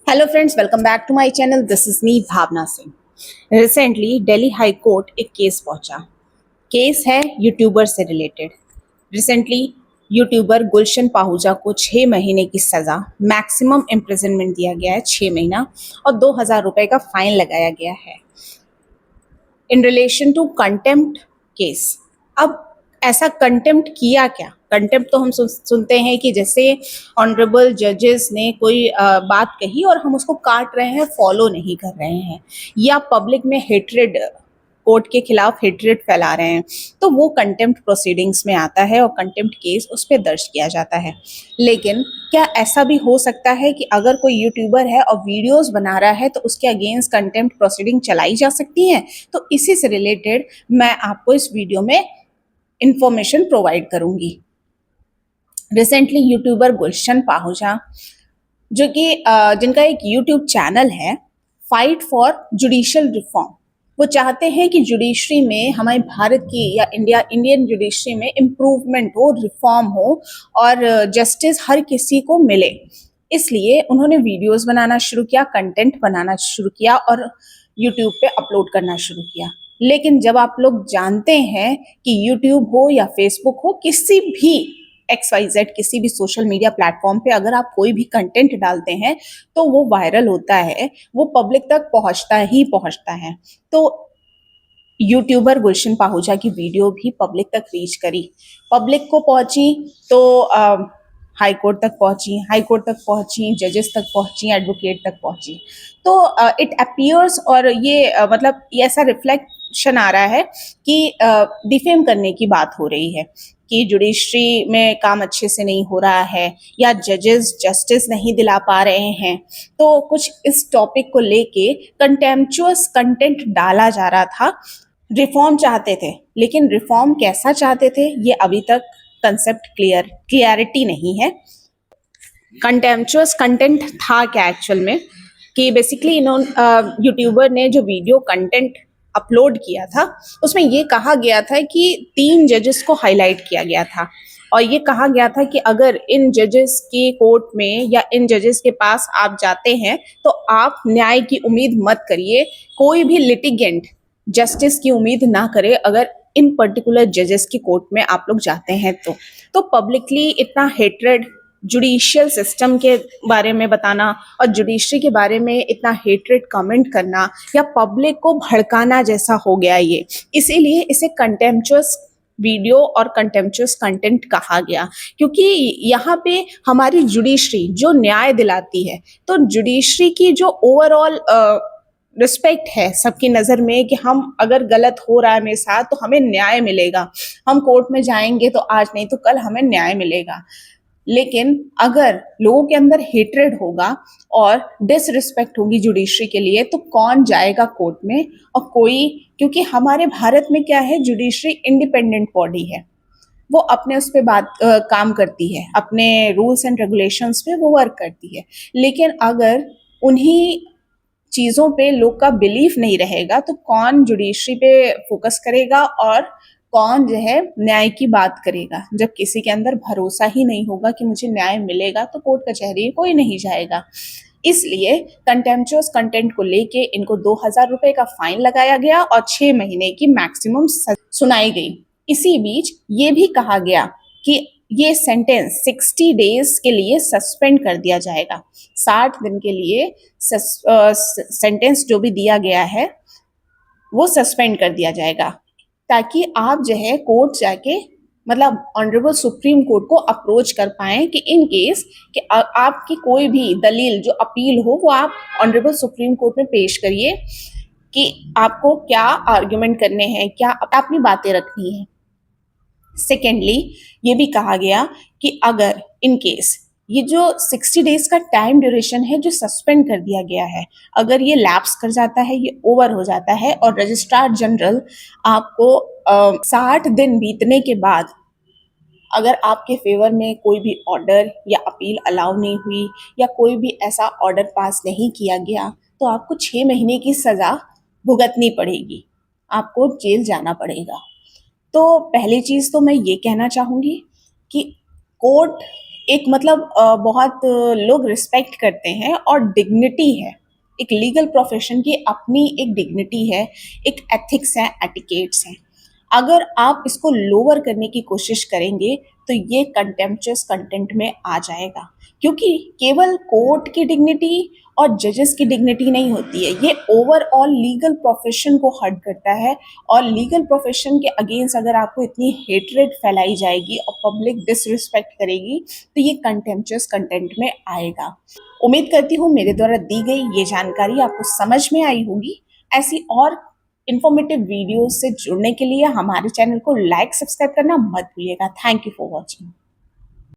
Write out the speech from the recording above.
Hello friends, welcome back to my channel. This is me Bhavna Singh. Recently Delhi high court एक case पहुंचा। Case है YouTuber से रिलेटेड। Recently YouTuber Gulshan Pahuja को 6 महीने की सज़ा, मैक्सिमम इम्प्रिजनमेंट दिया गया है 6 महीना, और 2,000 रुपए का फाइन लगाया गया है in relation to contempt case. अब ऐसा कंटेम्प्ट किया क्या? कंटेम्प्ट तो हम सुनते हैं कि जैसे ऑनरेबल जजेस ने कोई बात कही और हम उसको काट रहे हैं, फॉलो नहीं कर रहे हैं, या पब्लिक में हेट्रेड, कोर्ट के खिलाफ हेट्रेड फैला रहे हैं, तो वो कंटेम्प्ट प्रोसीडिंग्स में आता है और कंटेम्प्ट केस उस पर दर्ज किया जाता है। लेकिन क्या ऐसा भी हो सकता है कि अगर कोई यूट्यूबर है और वीडियोस बना रहा है तो उसके अगेंस्ट कंटेम्प्ट प्रोसीडिंग चलाई जा सकती है? तो इसी से रिलेटेड मैं आपको इस वीडियो में इंफॉर्मेशन प्रोवाइड करूंगी। रिसेंटली यूट्यूबर गुलशन पाहुजा, जो कि जिनका एक यूट्यूब चैनल है फाइट फॉर जुडिशियल रिफॉर्म, वो चाहते हैं कि जुडिशरी में, हमारे भारत की या इंडियन जुडिशरी में इम्प्रूवमेंट हो, रिफॉर्म हो और जस्टिस हर किसी को मिले। इसलिए उन्होंने वीडियोस बनाना शुरू किया, कंटेंट बनाना शुरू किया और यूट्यूब पे अपलोड करना शुरू किया। लेकिन जब आप लोग जानते हैं कि यूट्यूब हो या फेसबुक हो, किसी भी XYZ किसी भी सोशल मीडिया प्लेटफॉर्म पे अगर आप कोई भी कंटेंट डालते हैं तो वो वायरल होता है, वो पब्लिक तक पहुंचता ही पहुंचता है। तो यूट्यूबर गुलशन पाहुजा की वीडियो भी पब्लिक तक रीच करी, पब्लिक को पहुंची तो हाई कोर्ट तक पहुंची, हाई कोर्ट तक पहुंची, जजेस तक पहुंची, एडवोकेट तक पहुंची। तो इट अपीयर्स, और ये मतलब ये ऐसा रिफ्लेक्शन आ रहा है कि डिफेम करने की बात हो रही है कि जुडिशरी में काम अच्छे से नहीं हो रहा है या जजेस जस्टिस नहीं दिला पा रहे हैं। तो कुछ इस टॉपिक को लेके कंटेम्पचुअस कंटेंट डाला जा रहा था। रिफॉर्म चाहते थे, लेकिन रिफॉर्म कैसा चाहते थे ये अभी तक कंसेप्ट क्लियरिटी नहीं है। कंटेम्पचुअस कंटेंट था क्या एक्चुअल में, कि बेसिकली इन्होंने यूट्यूबर ने जो वीडियो कंटेंट अपलोड किया था उसमें ये कहा गया था कि 3 जजेस को हाईलाइट किया गया था और ये कहा गया था कि अगर इन जजेस के कोर्ट में या इन जजेस के पास आप जाते हैं तो आप न्याय की उम्मीद मत करिए, कोई भी लिटिगेंट जस्टिस की उम्मीद ना करे अगर इन पर्टिकुलर जजेस की कोर्ट में आप लोग जाते हैं। तो पब्लिकली इतना हेट्रेड जुडिशियल सिस्टम के बारे में बताना और जुडिशरी के बारे में इतना हेट्रेड कमेंट करना या पब्लिक को भड़काना जैसा हो गया ये, इसीलिए इसे कंटेम्पचुअस वीडियो और कंटेम्पचुअस कंटेंट कहा गया। क्योंकि यहाँ पे हमारी जुडिशरी जो न्याय दिलाती है, तो जुडिशरी की जो ओवरऑल रिस्पेक्ट है सबकी नज़र में कि हम अगर गलत हो रहा है मेरे साथ तो हमें न्याय मिलेगा, हम कोर्ट में जाएंगे तो आज नहीं तो कल हमें न्याय मिलेगा। लेकिन अगर लोगों के अंदर हेट्रेड होगा और डिसरिस्पेक्ट होगी जुडिशरी के लिए तो कौन जाएगा कोर्ट में? और कोई, क्योंकि हमारे भारत में क्या है, जुडिशरी इंडिपेंडेंट बॉडी है, वो अपने उस पे काम करती है, अपने रूल्स एंड रेगुलेशंस पे वो वर्क करती है। लेकिन अगर उन्हीं चीज़ों पे लोग का बिलीफ नहीं रहेगा तो कौन जुडिशरी पे फोकस करेगा और कौन जो है न्याय की बात करेगा? जब किसी के अंदर भरोसा ही नहीं होगा कि मुझे न्याय मिलेगा तो कोर्ट कचहरी कोई नहीं जाएगा। इसलिए कंटेम्पचुअस कंटेंट को लेके इनको 2,000 रुपए का फाइन लगाया गया और 6 महीने की मैक्सिमम सुनाई गई। इसी बीच ये भी कहा गया कि ये सेंटेंस 60 डेज के लिए सस्पेंड कर दिया जाएगा। 60 दिन के लिए सेंटेंस जो भी दिया गया है वो सस्पेंड कर दिया जाएगा, ताकि आप जो है कोर्ट जाके, मतलब ऑनरेबल सुप्रीम कोर्ट को अप्रोच कर पाए कि इन केस कि आपकी कोई भी दलील जो अपील हो वो आप ऑनरेबल सुप्रीम कोर्ट में पेश करिए कि आपको क्या आर्ग्यूमेंट करने हैं, क्या अपनी बातें रखनी है। सेकेंडली ये भी कहा गया कि अगर इन केस ये जो 60 डेज का टाइम ड्यूरेशन है जो सस्पेंड कर दिया गया है, अगर ये लैप्स कर जाता है, ये ओवर हो जाता है और रजिस्ट्रार जनरल आपको 60 दिन बीतने के बाद अगर आपके फेवर में कोई भी ऑर्डर या अपील अलाउ नहीं हुई या कोई भी ऐसा ऑर्डर पास नहीं किया गया तो आपको 6 महीने की सज़ा भुगतनी पड़ेगी, आपको जेल जाना पड़ेगा। तो पहली चीज़ तो मैं ये कहना चाहूँगी कि कोर्ट एक मतलब बहुत लोग रिस्पेक्ट करते हैं और डिग्निटी है। एक लीगल प्रोफेशन की अपनी एक डिग्निटी है, एक एथिक्स है, एटिकेट्स हैं। अगर आप इसको लोअर करने की कोशिश करेंगे तो ये कंटेम्पचुअस कंटेंट में आ जाएगा, क्योंकि केवल कोर्ट की डिग्निटी और जजेस की डिग्निटी नहीं होती है, ये ओवरऑल लीगल प्रोफेशन को हर्ट करता है। और लीगल प्रोफेशन के अगेंस्ट अगर आपको इतनी हेट्रेड फैलाई जाएगी और पब्लिक डिसरिस्पेक्ट करेगी तो ये कंटेम्पचुअस कंटेंट में आएगा। उम्मीद करती हूँ मेरे द्वारा दी गई ये जानकारी आपको समझ में आई होगी। ऐसी और इन्फॉर्मेटिव वीडियोस से जुड़ने के लिए हमारे चैनल को लाइक सब्सक्राइब करना मत भूलिएगा। Thank you for watching.